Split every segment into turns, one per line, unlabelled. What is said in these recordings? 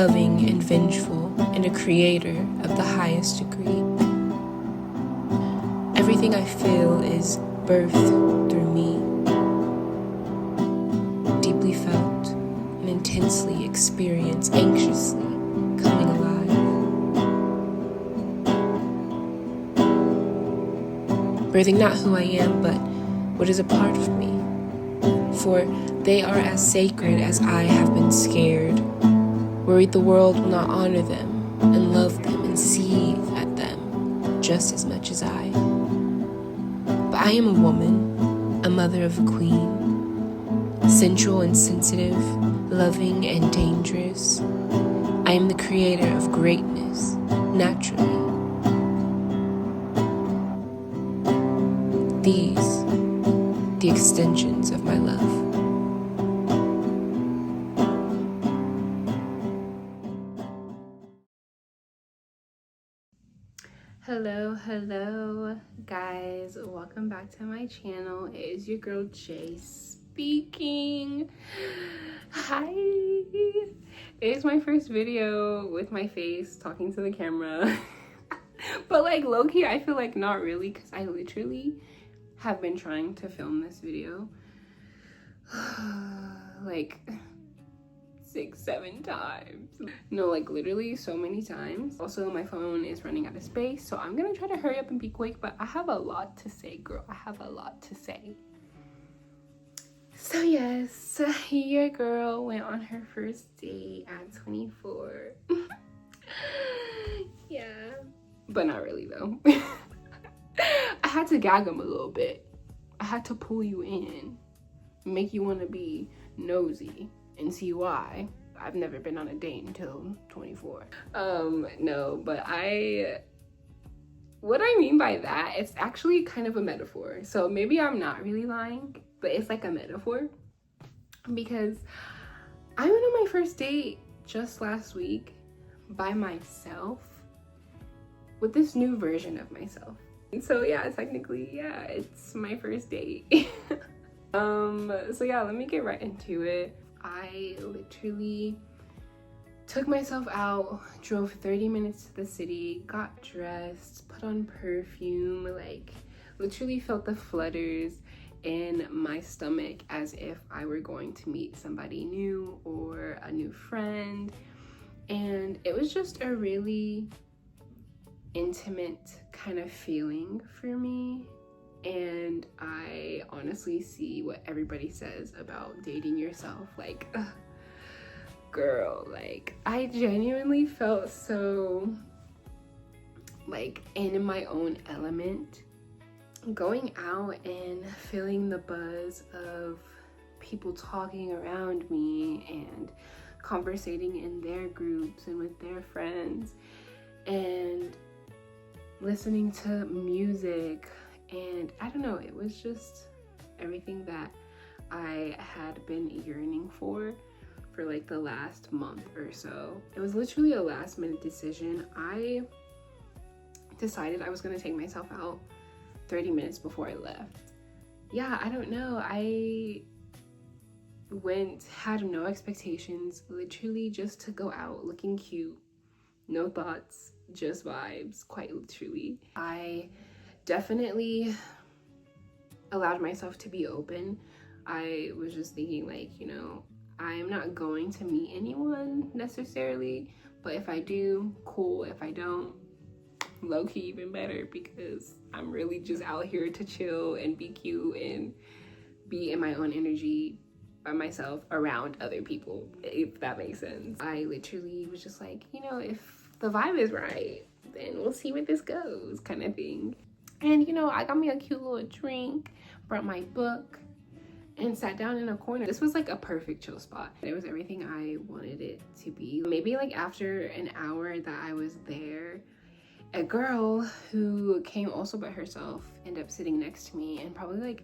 loving and vengeful, and a creator of the highest degree. Everything I feel is birthed through me, deeply felt and intensely experienced, anxiously coming alive. Birthing not who I am, but what is a part of me. For they are as sacred as I have been scared, worried the world will not honor them and love them and seethe at them just as much as I. But I am a woman, a mother of a queen, sensual and sensitive, loving and dangerous. I am the creator of greatness, naturally. These, the extensions of my love. Hello guys, welcome back to my channel. It is your girl Jay speaking. Hi. It is my first video with my face talking to the camera. But like low-key I feel like not really, because I literally have been trying to film this video like 6-7 times. No, like literally so many times. Also, my phone is running out of space, so I'm gonna try to hurry up and be quick, but I have a lot to say, girl. I have a lot to say. So yes, your girl went on her first date at 24. Yeah, but not really though. I had to gag him a little bit. I had to pull you in, make you want to be nosy and see why. I've never been on a date until 24. No, but what I mean by that, it's actually kind of a metaphor. So maybe I'm not really lying, but it's like a metaphor, because I went on my first date just last week by myself with this new version of myself. So yeah, technically, yeah, it's my first date. So yeah, let me get right into it. I literally took myself out, drove 30 minutes to the city, got dressed, put on perfume, like literally felt the flutters in my stomach as if I were going to meet somebody new or a new friend. And it was just a really intimate kind of feeling for me. And I honestly see what everybody says about dating yourself. Like, girl, like I genuinely felt so like in my own element, going out and feeling the buzz of people talking around me and conversating in their groups and with their friends and listening to music. And I don't know, it was just everything that I had been yearning for like the last month or so. It was literally a last minute decision. I decided I was gonna take myself out 30 minutes before I left. Yeah, I don't know. I had no expectations, literally just to go out looking cute. No thoughts, just vibes, quite literally. I definitely allowed myself to be open. I was just thinking like, you know, I am not going to meet anyone necessarily, but if I do, cool. If I don't, low-key even better, because I'm really just out here to chill and be cute and be in my own energy by myself around other people, if that makes sense. I literally was just like, you know, if the vibe is right, then we'll see where this goes, kind of thing. And you know, I got me a cute little drink, brought my book, and sat down in a corner. This was like a perfect chill spot. It was everything I wanted it to be. Maybe like after an hour that I was there, a girl who came also by herself ended up sitting next to me, and probably like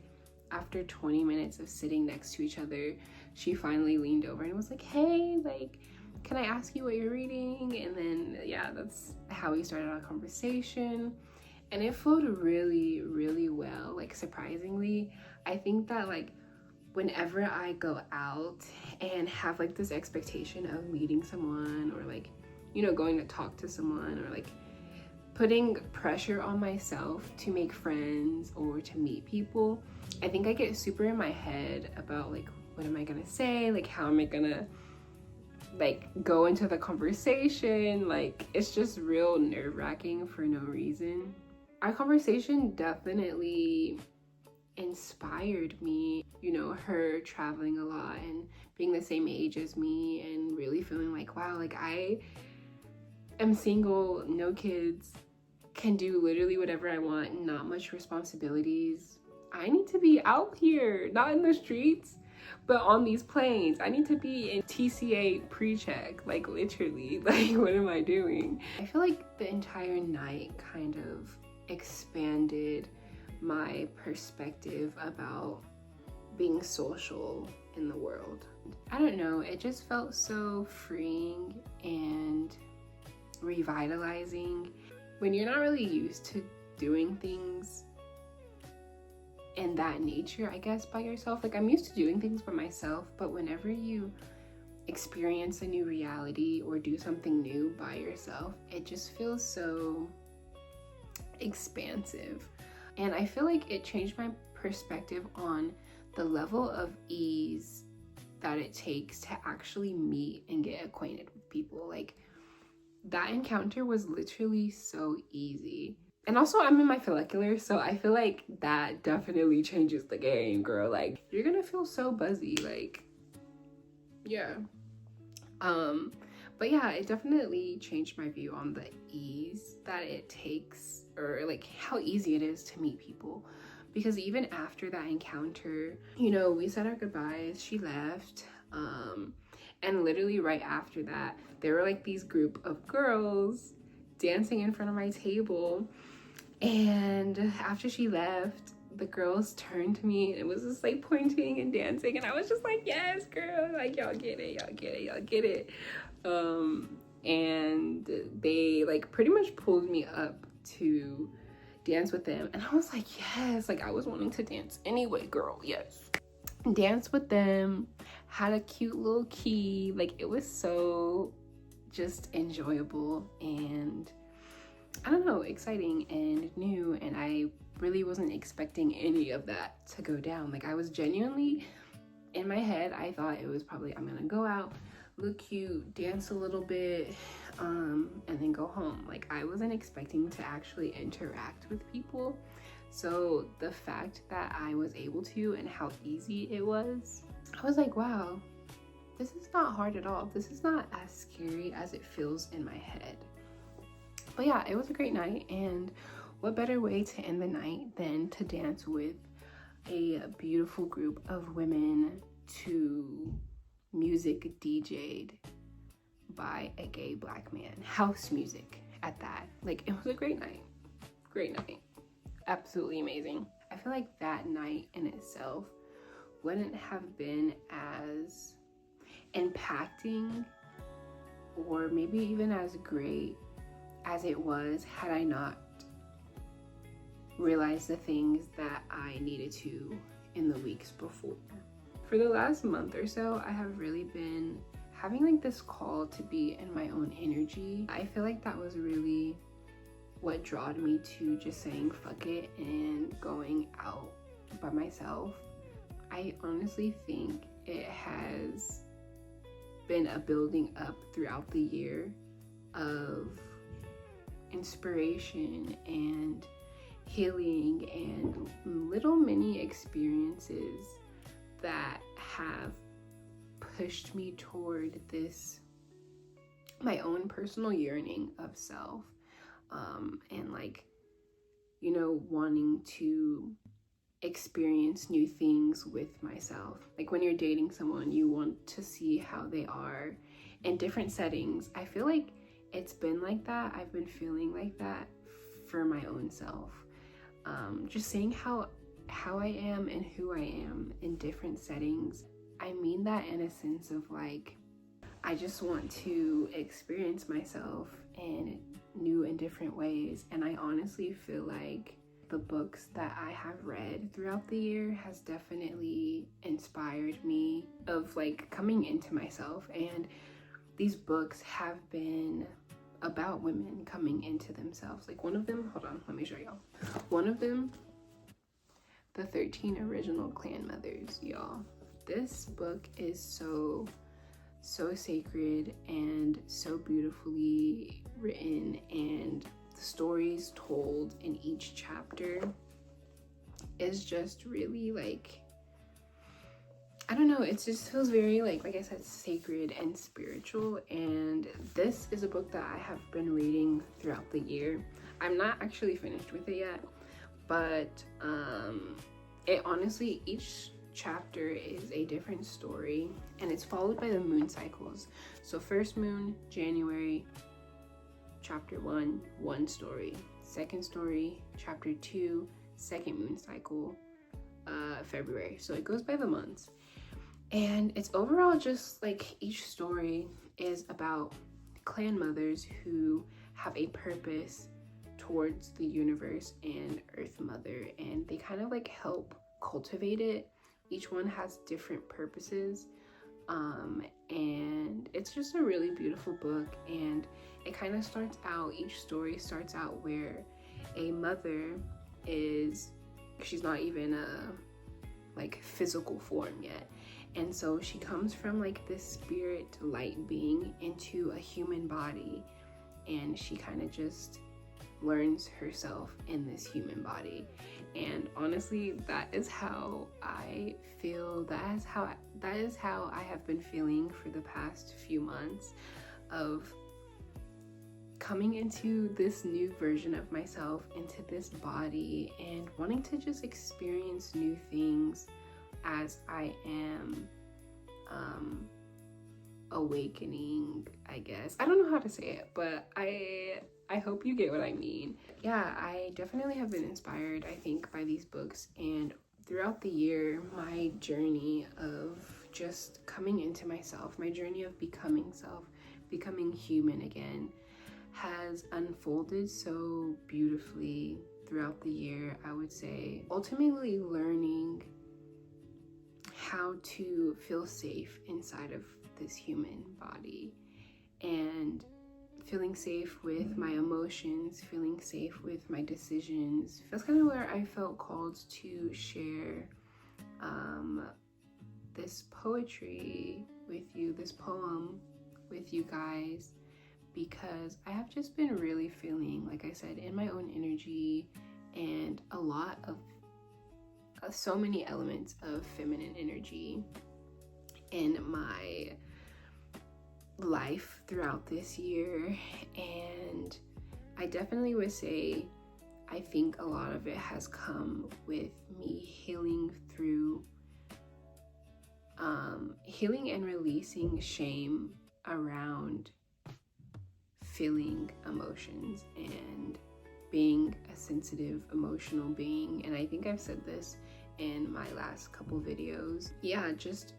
after 20 minutes of sitting next to each other, she finally leaned over and was like, hey, like, can I ask you what you're reading? And then yeah, that's how we started our conversation. And it flowed really, really well. Like surprisingly, I think that like whenever I go out and have like this expectation of meeting someone, or like, you know, going to talk to someone, or like putting pressure on myself to make friends or to meet people, I think I get super in my head about like, what am I gonna say? Like, how am I gonna like go into the conversation? Like, it's just real nerve-wracking for no reason. Our conversation definitely inspired me, you know, her traveling a lot and being the same age as me, and really feeling like, wow, like I am single, no kids, can do literally whatever I want, not much responsibilities. I need to be out here, not in the streets, but on these planes. I need to be in TCA pre-check, like literally, like what am I doing? I feel like the entire night kind of expanded my perspective about being social in the world. I don't know, it just felt so freeing and revitalizing when you're not really used to doing things in that nature, I guess, by yourself. Like, I'm used to doing things by myself, but whenever you experience a new reality or do something new by yourself, it just feels so expansive. And I feel like it changed my perspective on the level of ease that it takes to actually meet and get acquainted with people. Like, that encounter was literally so easy. And also, I'm in my follicular, so I feel like that definitely changes the game, girl. Like, you're gonna feel so buzzy, like, yeah. But yeah, it definitely changed my view on the ease that it takes, or like how easy it is to meet people. Because even after that encounter, you know, we said our goodbyes, she left, and literally right after that, there were like these group of girls dancing in front of my table. And after she left, the girls turned to me and it was just like pointing and dancing, and I was just like, yes, girl, like y'all get it, y'all get it, y'all get it. And they like pretty much pulled me up to dance with them, and I was like, yes, like I was wanting to dance anyway, girl, yes. Dance with them, had a cute little key, like it was so just enjoyable and I don't know, exciting and new, and I really wasn't expecting any of that to go down. Like, I was genuinely, in my head, I thought it was probably, I'm gonna go out, look cute, dance a little bit, and then go home. Like, I wasn't expecting to actually interact with people. So the fact that I was able to and how easy it was, I was like, wow, this is not hard at all. This is not as scary as it feels in my head. But yeah, it was a great night, and what better way to end the night than to dance with a beautiful group of women to music DJ'd by a gay black man. House music at that. Like, it was a great night. Great night. Absolutely amazing. I feel like that night in itself wouldn't have been as impacting or maybe even as great as it was had I not realized the things that I needed to in the weeks before. For the last month or so, I have really been having like this call to be in my own energy. I feel like that was really what drawed me to just saying fuck it and going out by myself. I honestly think it has been a building up throughout the year of inspiration and healing and little mini experiences that have pushed me toward this, my own personal yearning of self, and like, you know, wanting to experience new things with myself. Like, when you're dating someone, you want to see how they are in different settings. I feel like it's been like that. I've been feeling like that for my own self. Just seeing how I am and who I am in different settings. I mean that in a sense of like, I just want to experience myself in new and different ways. And I honestly feel like the books that I have read throughout the year has definitely inspired me of like coming into myself, and these books have been about women coming into themselves. Like one of them, hold on, let me show y'all. One of them, The 13 Original Clan Mothers, y'all. This book is so sacred and so beautifully written, and the stories told in each chapter is just really like, I don't know, it just feels very like I said, sacred and spiritual. And this is a book that I have been reading throughout the year. I'm not actually finished with it yet, but it honestly, each chapter is a different story, and it's followed by the moon cycles. So first moon, January, chapter 1, one story. Second story, chapter 2, second moon cycle, February. So it goes by the months, and it's overall just like each story is about clan mothers who have a purpose towards the universe and Earth Mother, and they kind of like help cultivate it. Each one has different purposes, and it's just a really beautiful book. And it kind of starts out, each story starts out where a mother is, she's not even a like physical form yet, and so she comes from like this spirit light being into a human body, and she kind of just learns herself in this human body. And honestly, that is how I feel. That is how I have been feeling for the past few months, of coming into this new version of myself, into this body, and wanting to just experience new things as I am awakening, I guess. I don't know how to say it, but I hope you get what I mean. Yeah, I definitely have been inspired, I think, by these books. And throughout the year, my journey of just coming into myself, my journey of becoming self, becoming human again, has unfolded so beautifully throughout the year, I would say. Ultimately learning how to feel safe inside of this human body, and feeling safe with my emotions, feeling safe with my decisions. That's kind of where I felt called to share this poetry with you, this poem with you guys, because I have just been really feeling, like I said, in my own energy, and a lot of so many elements of feminine energy in my life throughout this year. And I definitely would say I think a lot of it has come with me healing through healing and releasing shame around feeling emotions and being a sensitive, emotional being. And I think I've said this in my last couple videos. Yeah, just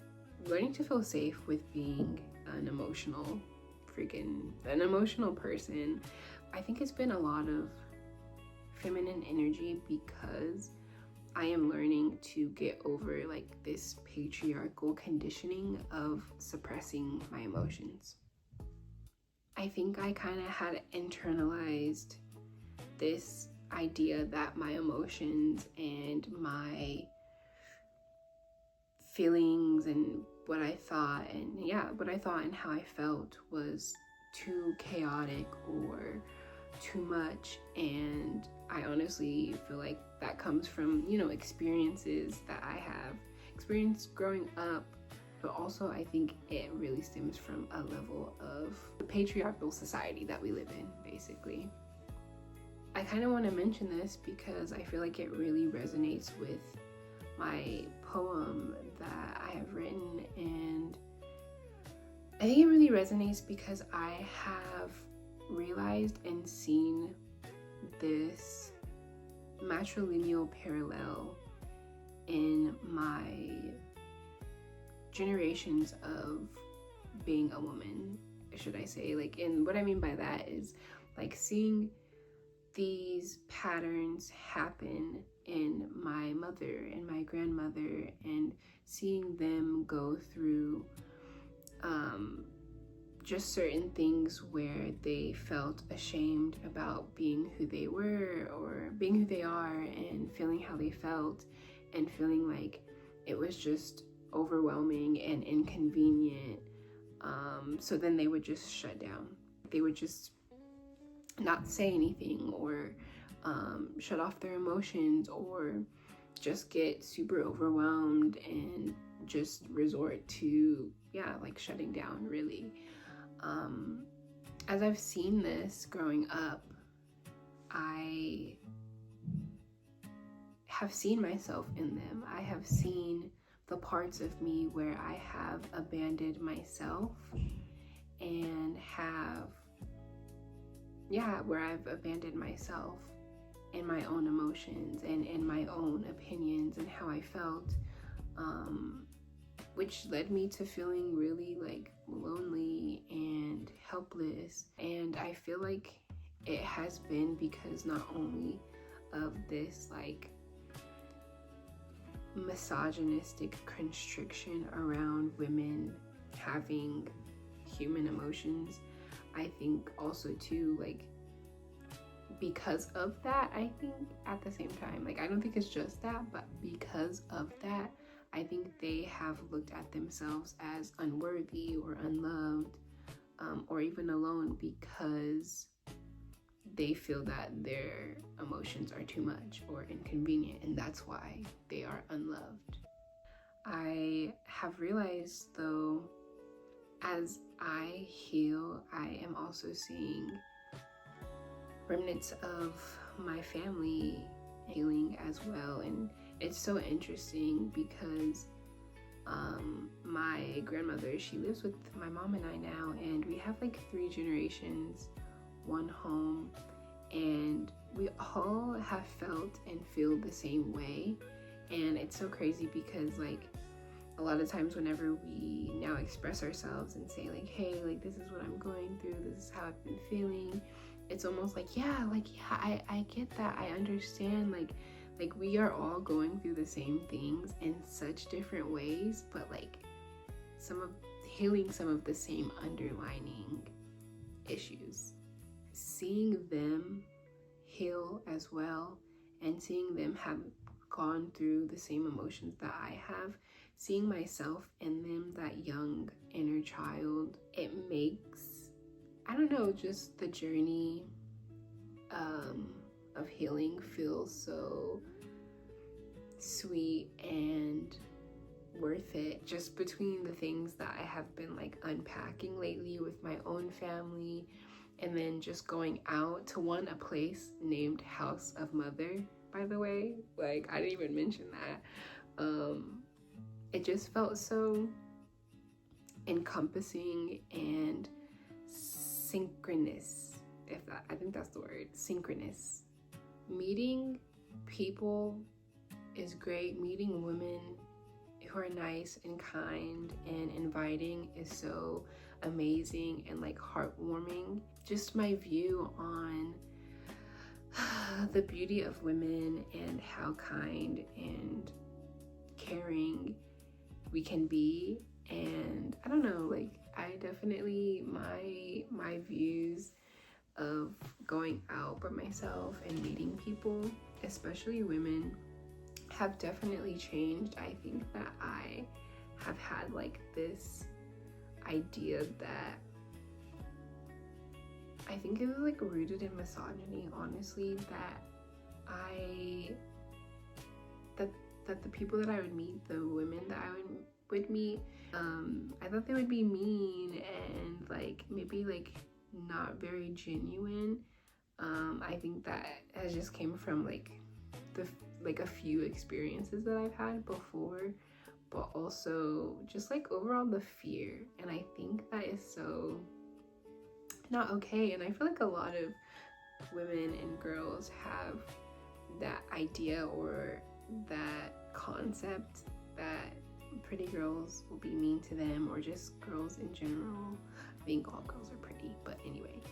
learning to feel safe with being an emotional person. I think it's been a lot of feminine energy, because I am learning to get over like this patriarchal conditioning of suppressing my emotions. I think I kind of had internalized this idea that my emotions and my feelings and what I thought and how I felt was too chaotic or too much. And I honestly feel like that comes from, experiences that I have experienced growing up, but also I think it really stems from a level of the patriarchal society that we live in, basically. I kind of want to mention this because I feel like it really resonates with my poem that I have written, and I think it really resonates because I have realized and seen this matrilineal parallel in my generations of being a woman, should I say. Like, and what I mean by that is like seeing these patterns happen in my mother and my grandmother, and seeing them go through just certain things where they felt ashamed about being who they were or being who they are, and feeling how they felt, and feeling like it was just overwhelming and inconvenient. So then they would just shut down. They would just not say anything, or shut off their emotions, or just get super overwhelmed and just resort to, like shutting down, really. As I've seen this growing up, I have seen myself in them. I have seen the parts of me where I have abandoned myself, and where I've abandoned myself in my own emotions and in my own opinions and how I felt, which led me to feeling really like lonely and helpless. And I feel like it has been because not only of this like misogynistic constriction around women having human emotions, I think also too, like, because of that, I think at the same time, like, I don't think it's just that, but because of that, I think they have looked at themselves as unworthy or unloved, or even alone, because they feel that their emotions are too much or inconvenient, and that's why they are unloved. I have realized, though, as I heal, I am also seeing remnants of my family healing as well. And it's so interesting because my grandmother, she lives with my mom and I now, and we have like 3 generations, one home, and we all have felt and feel the same way. And it's so crazy because like a lot of times whenever we now express ourselves and say like, hey, like this is what I'm going through, this is how I've been feeling, it's almost like, I get that, I understand, like we are all going through the same things in such different ways, but like healing some of the same underlining issues. Seeing them heal as well, and seeing them have gone through the same emotions that I have, seeing myself in them, that young inner child, it makes, I don't know, just the journey of healing feel so sweet and worth it. Just between the things that I have been like unpacking lately with my own family, and then just going out to a place named House of Mother, by the way, like I didn't even mention that. It just felt so encompassing and synchronous, I think that's the word, synchronous. Meeting people is great. Meeting women who are nice and kind and inviting is so amazing and like heartwarming. Just my view on the beauty of women and how kind and caring we can be. And I don't know, like I definitely, my views of going out by myself and meeting people, especially women, have definitely changed. I think that I have had like this idea that I think it was like rooted in misogyny, honestly, that the people that I would meet, the women that I would meet, I thought they would be mean and like maybe like not very genuine. I think that has just came from like a few experiences that I've had before, but also just like overall the fear. And I think that is so not okay. And I feel like a lot of women and girls have that idea or that concept that pretty girls will be mean to them, or just girls in general. I think all girls are pretty, but anyway,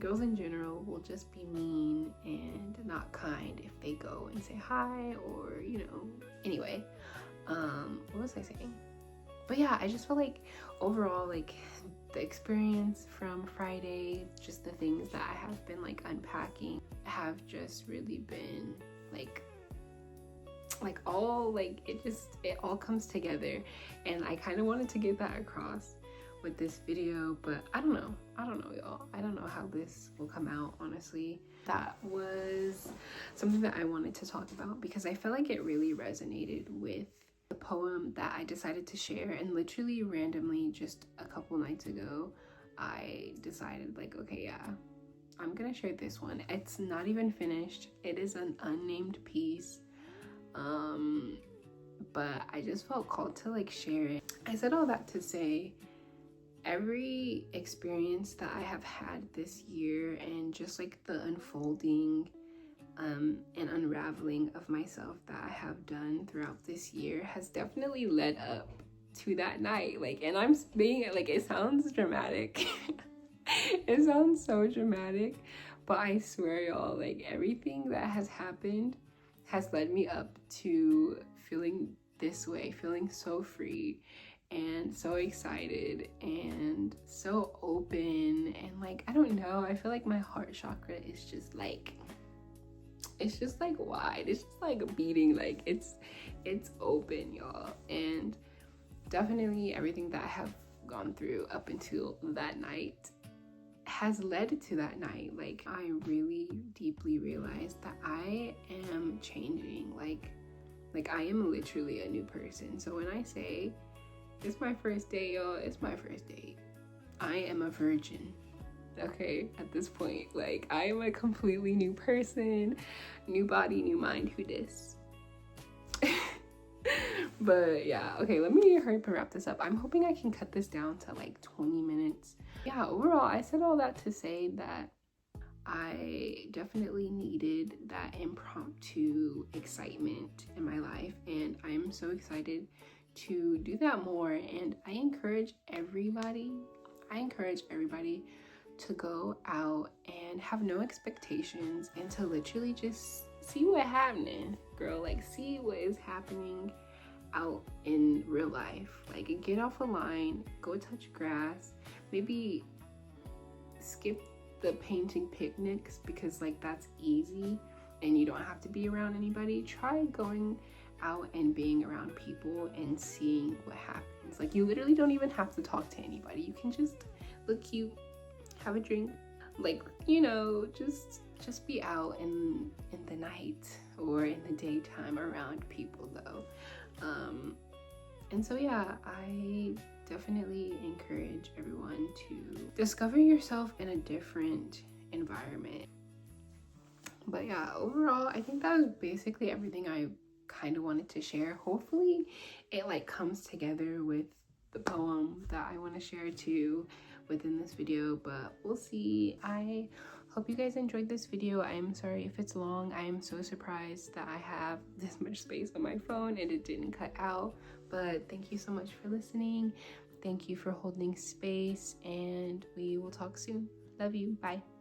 girls in general will just be mean and not kind if they go and say hi, or you know, anyway. What was I saying? But yeah, I just feel like overall, like the experience from Friday, just the things that I have been like unpacking have just really been like all like it all comes together, and I kind of wanted to get that across with this video, but I don't know y'all. I don't know how this will come out, honestly. That was something that I wanted to talk about because I felt like it really resonated with the poem that I decided to share. And literally randomly just a couple nights ago I decided like, okay, yeah, I'm gonna share this one. It's not even finished. It is an unnamed piece, but I just felt called to like share it. I said all that to say every experience that I have had this year, and just like the unfolding and unraveling of myself that I have done throughout this year, has definitely led up to that night. Like, and I'm being like, it sounds dramatic. It sounds so dramatic, but I swear y'all, like everything that has happened has led me up to feeling this way, feeling so free and so excited and so open, and like, I don't know, I feel like my heart chakra is just like, it's just like wide, it's just like beating, like it's open, y'all. And definitely everything that I have gone through up until that night has led to that night. Like, I really deeply realized that I am changing, like I am literally a new person. So when I say it's my first day, y'all, it's my first day. I am a virgin, okay, at this point. Like, I am a completely new person, new body, new mind, who dis? But yeah, okay, let me hurry up and wrap this up. I'm hoping I can cut this down to like 20 minutes. Yeah, overall, I said all that to say that I definitely needed that impromptu excitement in my life, and I'm so excited to do that more. And I encourage everybody to go out and have no expectations, and to literally just see what's happening, girl. Like, see what is happening out in real life. Like, get off a line, go touch grass, maybe skip the painting picnics because like that's easy and you don't have to be around anybody. Try going out and being around people and seeing what happens. Like, you literally don't even have to talk to anybody. You can just look cute, have a drink, like, you know, just be out in the night or in the daytime around people though. And so yeah, I definitely encourage everyone to discover yourself in a different environment. But yeah, overall, I think that was basically everything I kind of wanted to share. Hopefully it like comes together with the poem that I want to share too within this video, but we'll see. I hope you guys enjoyed this video. I am sorry if it's long. I am so surprised that I have this much space on my phone and it didn't cut out. But thank you so much for listening. Thank you for holding space, and we will talk soon. Love you. Bye.